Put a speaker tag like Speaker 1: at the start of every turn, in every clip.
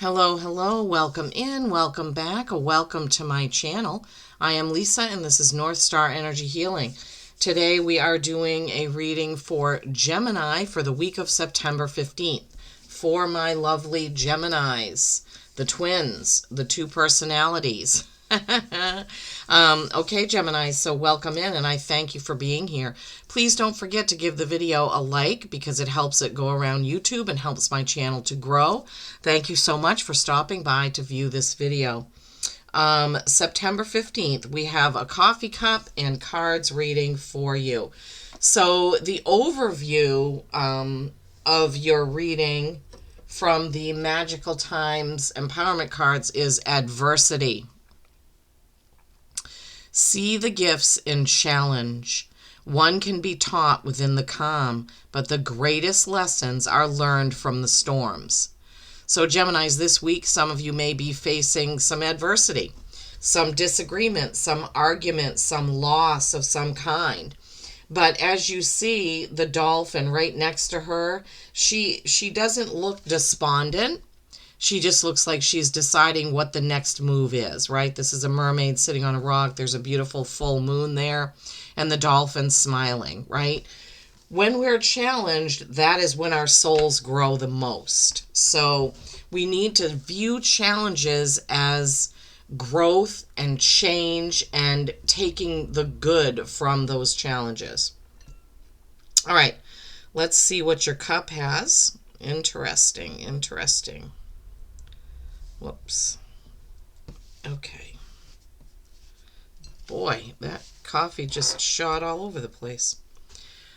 Speaker 1: Hello, welcome in, welcome back, welcome to my channel. I am Lisa and this is North Star Energy Healing. Today we are doing a reading for Gemini for the week of September 15th. For my lovely Geminis, the twins, the two personalities. Okay, Gemini, so welcome in and I thank you for being here. Please don't forget to give the video a like because it helps it go around YouTube and helps my channel to grow. Thank you so much for stopping by to view this video. September 15th, we have a coffee cup and cards reading for you. So the overview of your reading from the Magical Times Empowerment cards is adversity. See the gifts in challenge. One can be taught within the calm, but the greatest lessons are learned from the storms. So Geminis, this week, some of you may be facing some adversity, some disagreement, some argument, some loss of some kind. But as you see the dolphin right next to her, she doesn't look despondent. She just looks like she's deciding what the next move is, right? This is a mermaid sitting on a rock. There's a beautiful full moon there, and the dolphin's smiling, right? When we're challenged, that is when our souls grow the most. So we need to view challenges as growth and change and taking the good from those challenges. All right, let's see what your cup has. Interesting. Whoops. Okay. Boy, that coffee just shot all over the place.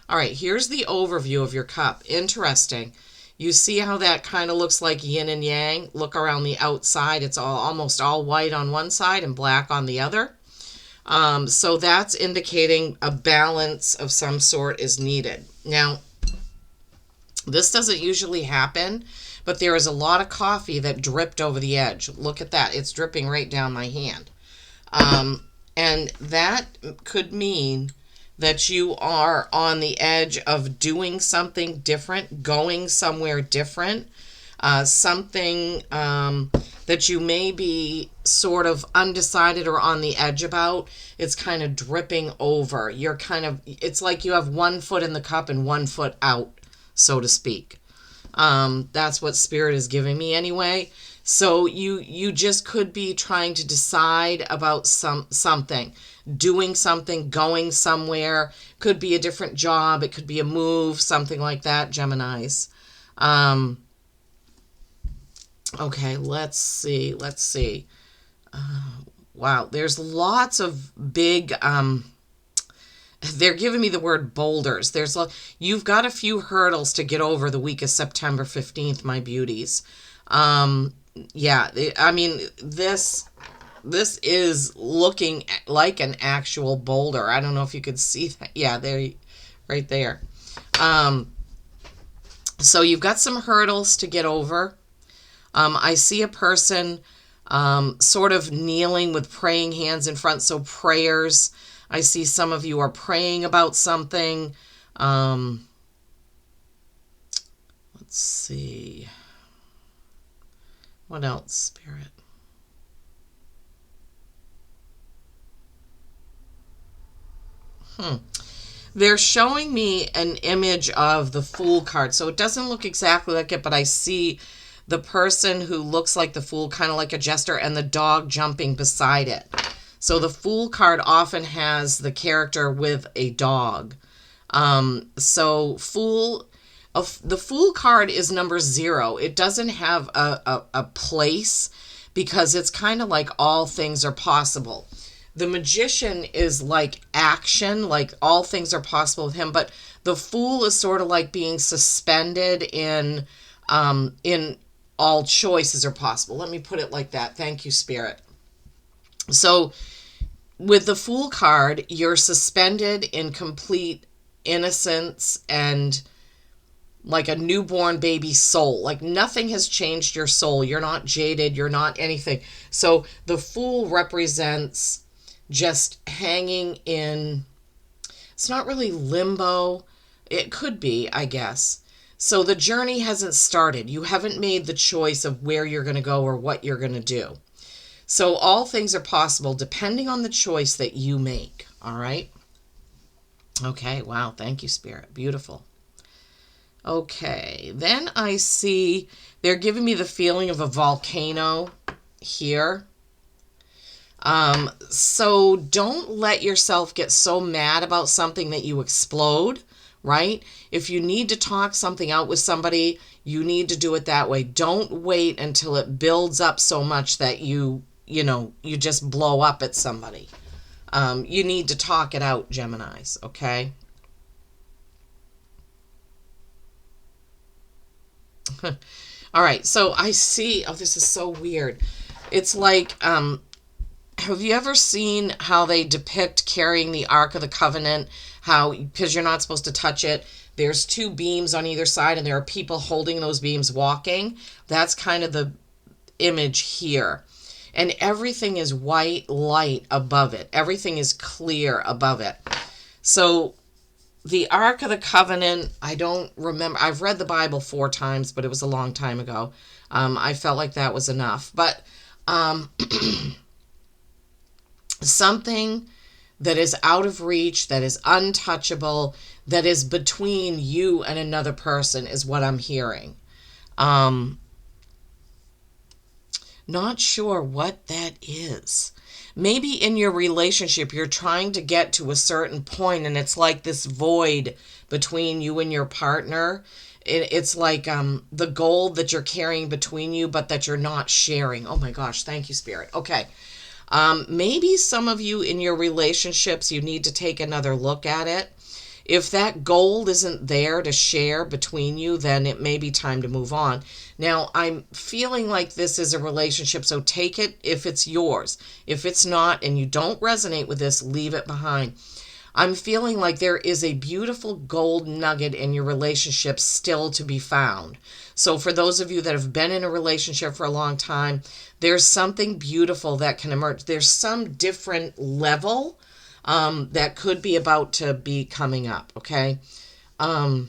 Speaker 1: All right, here's the overview of your cup. Interesting. You see how that kind of looks like yin and yang? Look around the outside. It's almost all white on one side and black on the other. So that's indicating a balance of some sort is needed. Now, this doesn't usually happen, but there is a lot of coffee that dripped over the edge. Look at that. It's dripping right down my hand. And that could mean that you are on the edge of doing something different, going somewhere different, something that you may be sort of undecided or on the edge about. It's kind of dripping over. It's like you have 1 foot in the cup and 1 foot out, so to speak. That's what Spirit is giving me anyway. So you just could be trying to decide about something, doing something, going somewhere. Could be a different job. It could be a move, something like that, Geminis. Okay, let's see. Wow, there's lots of big, they're giving me the word boulders. You've got a few hurdles to get over the week of September 15th, my beauties. Yeah, I mean, this is looking like an actual boulder. I don't know if you could see that. Yeah, there, right there. So you've got some hurdles to get over. I see a person sort of kneeling with praying hands in front, so prayers. I see some of you are praying about something. Let's see. What else, Spirit? They're showing me an image of the Fool card. So it doesn't look exactly like it, but I see the person who looks like the Fool, kind of like a jester, and the dog jumping beside it. So the Fool card often has the character with a dog. So the Fool card is number 0. It doesn't have a place because it's kind of like all things are possible. The Magician is like action, like all things are possible with him, but the Fool is sort of like being suspended in all choices are possible. Let me put it like that. Thank you, Spirit. So with the Fool card, you're suspended in complete innocence and like a newborn baby soul. Like nothing has changed your soul. You're not jaded. You're not anything. So the Fool represents just hanging in, it's not really limbo. It could be, I guess. So the journey hasn't started. You haven't made the choice of where you're going to go or what you're going to do. So all things are possible depending on the choice that you make. All right. Okay. Wow. Thank you, Spirit. Beautiful. Okay. Then I see they're giving me the feeling of a volcano here. So don't let yourself get so mad about something that you explode, right? If you need to talk something out with somebody, you need to do it that way. Don't wait until it builds up so much that you just blow up at somebody. You need to talk it out, Geminis, okay? All right, so I see, oh, this is so weird. It's like, have you ever seen how they depict carrying the Ark of the Covenant? How, because you're not supposed to touch it, there's two beams on either side and there are people holding those beams walking. That's kind of the image here. And everything is white light above it. Everything is clear above it. So the Ark of the Covenant, I don't remember. I've read the Bible 4 times, but it was a long time ago. I felt like that was enough. But something that is out of reach, that is untouchable, that is between you and another person is what I'm hearing. Not sure what that is. Maybe in your relationship, you're trying to get to a certain point and it's like this void between you and your partner. It's like the gold that you're carrying between you, but that you're not sharing. Oh my gosh, thank you, Spirit. Okay. Maybe some of you in your relationships, you need to take another look at it. If that gold isn't there to share between you, then it may be time to move on. Now, I'm feeling like this is a relationship, so take it if it's yours. If it's not and you don't resonate with this, leave it behind. I'm feeling like there is a beautiful gold nugget in your relationship still to be found. So for those of you that have been in a relationship for a long time, there's something beautiful that can emerge. There's some different level that could be about to be coming up, okay? All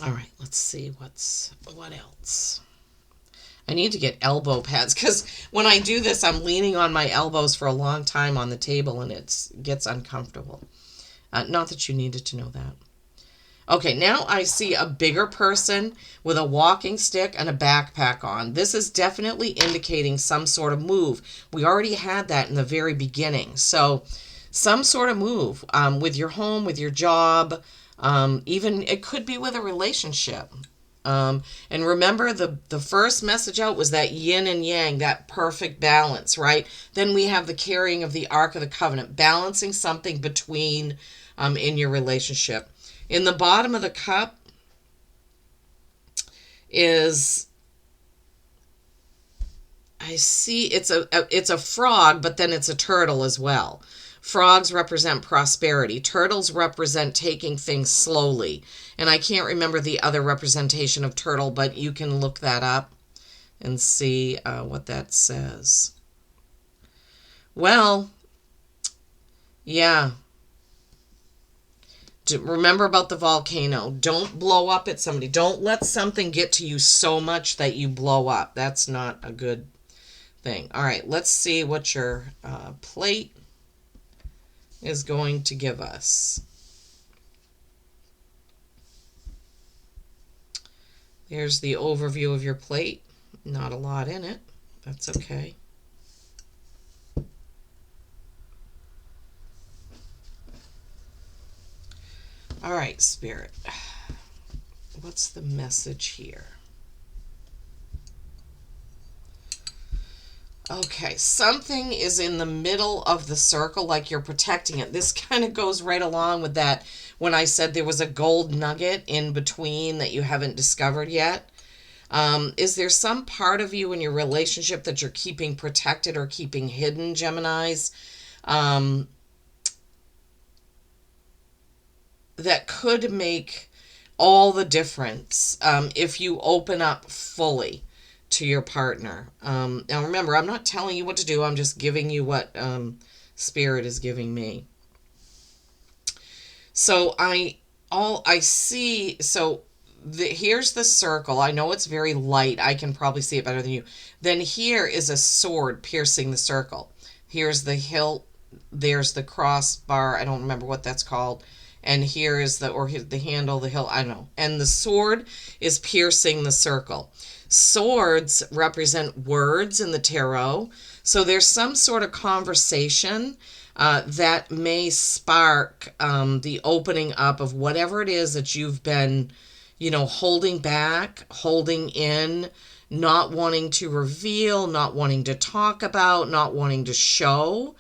Speaker 1: right, let's see what else. I need to get elbow pads because when I do this, I'm leaning on my elbows for a long time on the table and it gets uncomfortable. Not that you needed to know that. Okay, now I see a bigger person with a walking stick and a backpack on. This is definitely indicating some sort of move. We already had that in the very beginning. So some sort of move with your home, with your job, even it could be with a relationship. And remember the first message out was that yin and yang, that perfect balance, right? Then we have the carrying of the Ark of the Covenant, balancing something between in your relationship. In the bottom of the cup is, I see it's a frog, but then it's a turtle as well. Frogs represent prosperity. Turtles represent taking things slowly. And I can't remember the other representation of turtle, but you can look that up and see what that says. Well, yeah. Remember about the volcano. Don't blow up at somebody. Don't let something get to you so much that you blow up. That's not a good thing. All right, let's see what your plate is going to give us. There's the overview of your plate. Not a lot in it. That's okay. All right, Spirit. What's the message here? Okay, something is in the middle of the circle, like you're protecting it. This kind of goes right along with that when I said there was a gold nugget in between that you haven't discovered yet. Is there some part of you in your relationship that you're keeping protected or keeping hidden, Geminis? That could make all the difference if you open up fully to your partner. Now remember, I'm not telling you what to do. I'm just giving you what Spirit is giving me. So I see, so here's the circle. I know it's very light. I can probably see it better than you. Then here is a sword piercing the circle. Here's the hilt. There's the crossbar. I don't remember what that's called. And here is the handle, the hilt. I don't know. And the sword is piercing the circle. Swords represent words in the tarot. So there's some sort of conversation that may spark the opening up of whatever it is that you've been, holding back, holding in, not wanting to reveal, not wanting to talk about, not wanting to show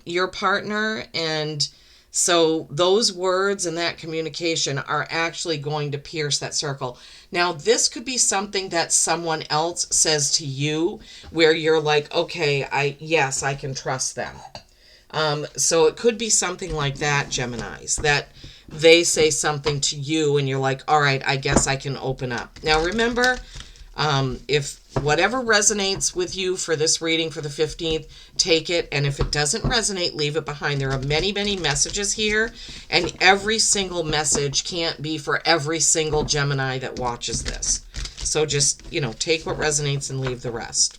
Speaker 1: your partner. And so those words and that communication are actually going to pierce that circle. Now, this could be something that someone else says to you where you're like, okay, yes, I can trust them. So it could be something like that, Geminis, that they say something to you and you're like, all right, I guess I can open up. Now, remember, if whatever resonates with you for this reading for the 15th, take it. And if it doesn't resonate, leave it behind. There are many, many messages here, and every single message can't be for every single Gemini that watches this. So just, take what resonates and leave the rest.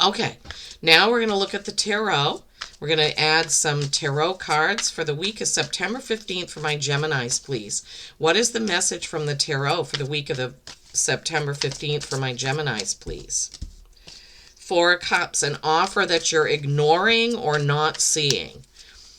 Speaker 1: Okay, now we're going to look at the tarot. We're going to add some tarot cards for the week of September 15th for my Geminis, please. What is the message from the tarot for the week of the September 15th for my Geminis, please? Four of Cups, an offer that you're ignoring or not seeing.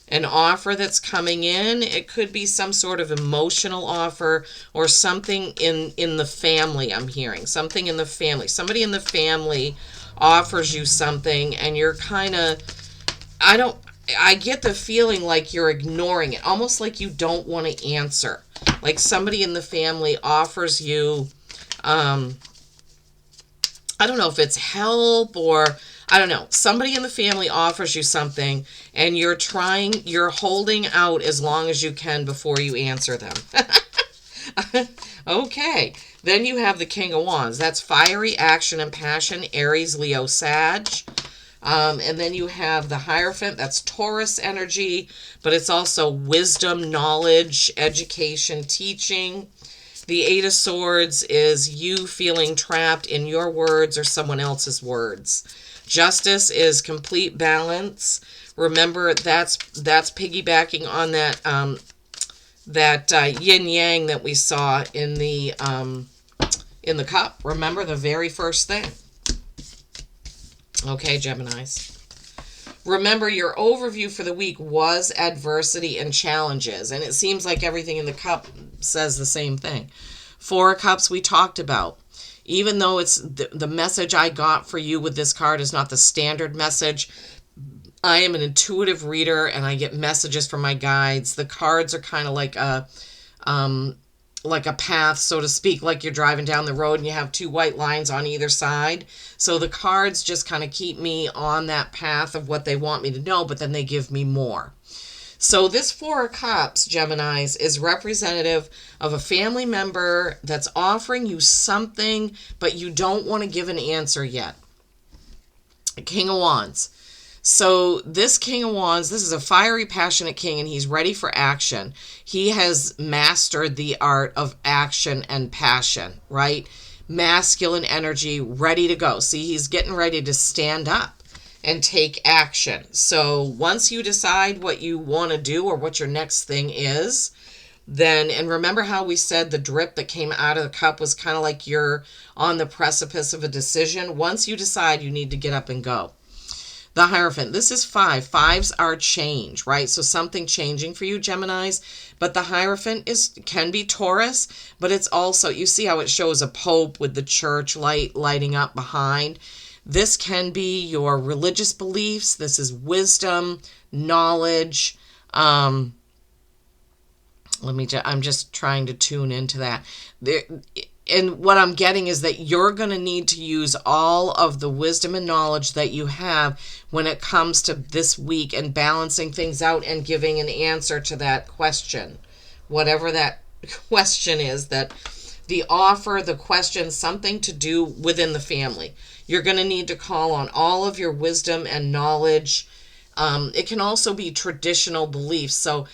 Speaker 1: An offer that's coming in. It could be some sort of emotional offer or something in the family, I'm hearing. Something in the family. Somebody in the family offers you something and you're kind of, I get the feeling like you're ignoring it. Almost like you don't want to answer. Like somebody in the family offers you, I don't know if it's help or, I don't know. Somebody in the family offers you something and you're holding out as long as you can before you answer them. Okay. Then you have the King of Wands. That's fiery action and passion, Aries, Leo, Sag. And then you have the Hierophant. That's Taurus energy, but it's also wisdom, knowledge, education, teaching. The Eight of Swords is you feeling trapped in your words or someone else's words. Justice is complete balance. Remember, that's piggybacking on that yin yang that we saw in the cup. Remember the very first thing. Okay, Geminis. Remember, your overview for the week was adversity and challenges, and it seems like everything in the cup says the same thing. Four of Cups we talked about. Even though it's the message I got for you with this card is not the standard message, I am an intuitive reader and I get messages from my guides. The cards are kind of like a path, so to speak, like you're driving down the road and you have two white lines on either side. So the cards just kind of keep me on that path of what they want me to know, but then they give me more. So this Four of Cups, Geminis, is representative of a family member that's offering you something, but you don't want to give an answer yet. King of Wands. So this King of Wands, this is a fiery, passionate king, and he's ready for action. He has mastered the art of action and passion, right? Masculine energy, ready to go. See, he's getting ready to stand up and take action. So once you decide what you want to do or what your next thing is, then, and remember how we said the drip that came out of the cup was kind of like you're on the precipice of a decision. Once you decide, you need to get up and go. The Hierophant, this is 5. 5s are change, right? So something changing for you, Geminis. But the Hierophant can be Taurus, but it's also, you see how it shows a pope with the church light lighting up behind. This can be your religious beliefs. This is wisdom, knowledge. I'm just trying to tune into that. And what I'm getting is that you're going to need to use all of the wisdom and knowledge that you have when it comes to this week and balancing things out and giving an answer to that question. Whatever that question is, that the offer, the question, something to do within the family. You're going to need to call on all of your wisdom and knowledge. It can also be traditional beliefs. So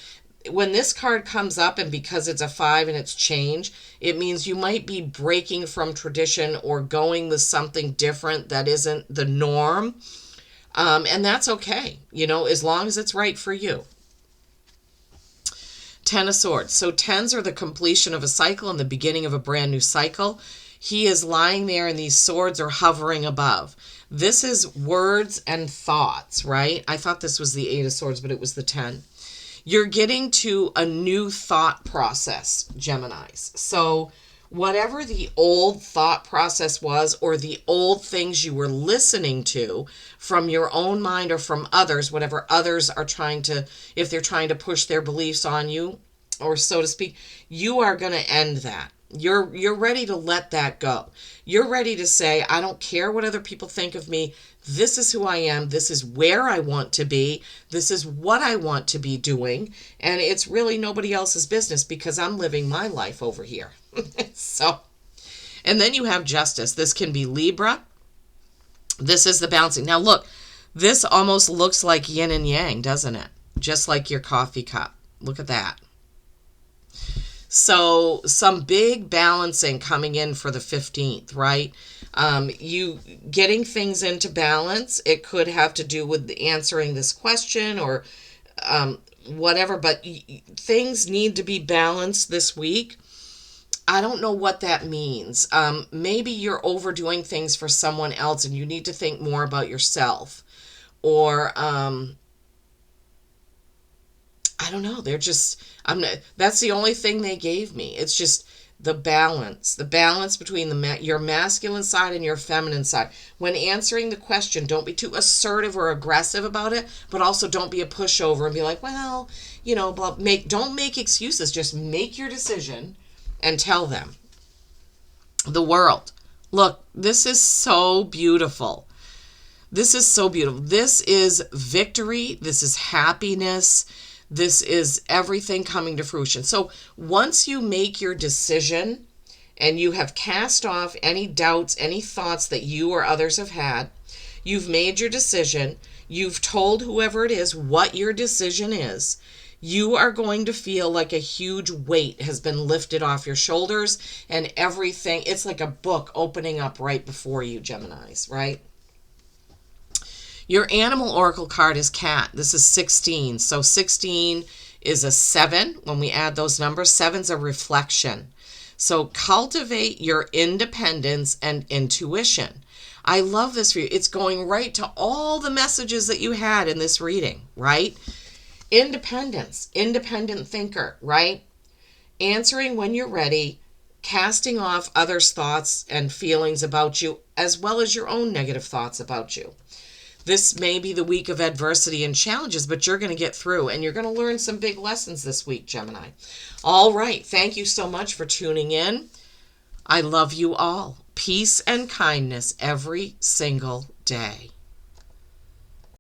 Speaker 1: when this card comes up, and because it's a 5 and it's change, it means you might be breaking from tradition or going with something different that isn't the norm. And that's okay, as long as it's right for you. 10 of Swords. So 10s are the completion of a cycle and the beginning of a brand new cycle. He is lying there and these swords are hovering above. This is words and thoughts, right? I thought this was the 8 of Swords, but it was the 10. You're getting to a new thought process, Geminis. So whatever the old thought process was, or the old things you were listening to from your own mind or from others, whatever others are trying to, if they're trying to push their beliefs on you, or so to speak, you are going to end that. You're ready to let that go. You're ready to say, I don't care what other people think of me. This is who I am. This is where I want to be. This is what I want to be doing. And it's really nobody else's business because I'm living my life over here. So, and then you have Justice. This can be Libra. This is the balancing. Now look, this almost looks like yin and yang, doesn't it? Just like your coffee cup. Look at that. So some big balancing coming in for the 15th, right? You getting things into balance. It could have to do with answering this question or whatever, but things need to be balanced this week. I don't know what that means. Maybe you're overdoing things for someone else and you need to think more about yourself. Or I don't know. That's the only thing they gave me. It's just the balance between your masculine side and your feminine side. When answering the question, don't be too assertive or aggressive about it, but also don't be a pushover and be like, well, don't make excuses. Just make your decision and tell them. The World. Look, this is so beautiful. This is so beautiful. This is victory. This is happiness. This is everything coming to fruition. So once you make your decision and you have cast off any doubts, any thoughts that you or others have had, you've made your decision, you've told whoever it is what your decision is, you are going to feel like a huge weight has been lifted off your shoulders and everything. It's like a book opening up right before you, Geminis, right? Your animal oracle card is Cat. This is 16. So 16 is a 7. When we add those numbers, 7's a reflection. So cultivate your independence and intuition. I love this for you. It's going right to all the messages that you had in this reading, right? Independence, independent thinker, right? Answering when you're ready, casting off others' thoughts and feelings about you, as well as your own negative thoughts about you. This may be the week of adversity and challenges, but you're going to get through and you're going to learn some big lessons this week, Gemini. All right. Thank you so much for tuning in. I love you all. Peace and kindness every single day.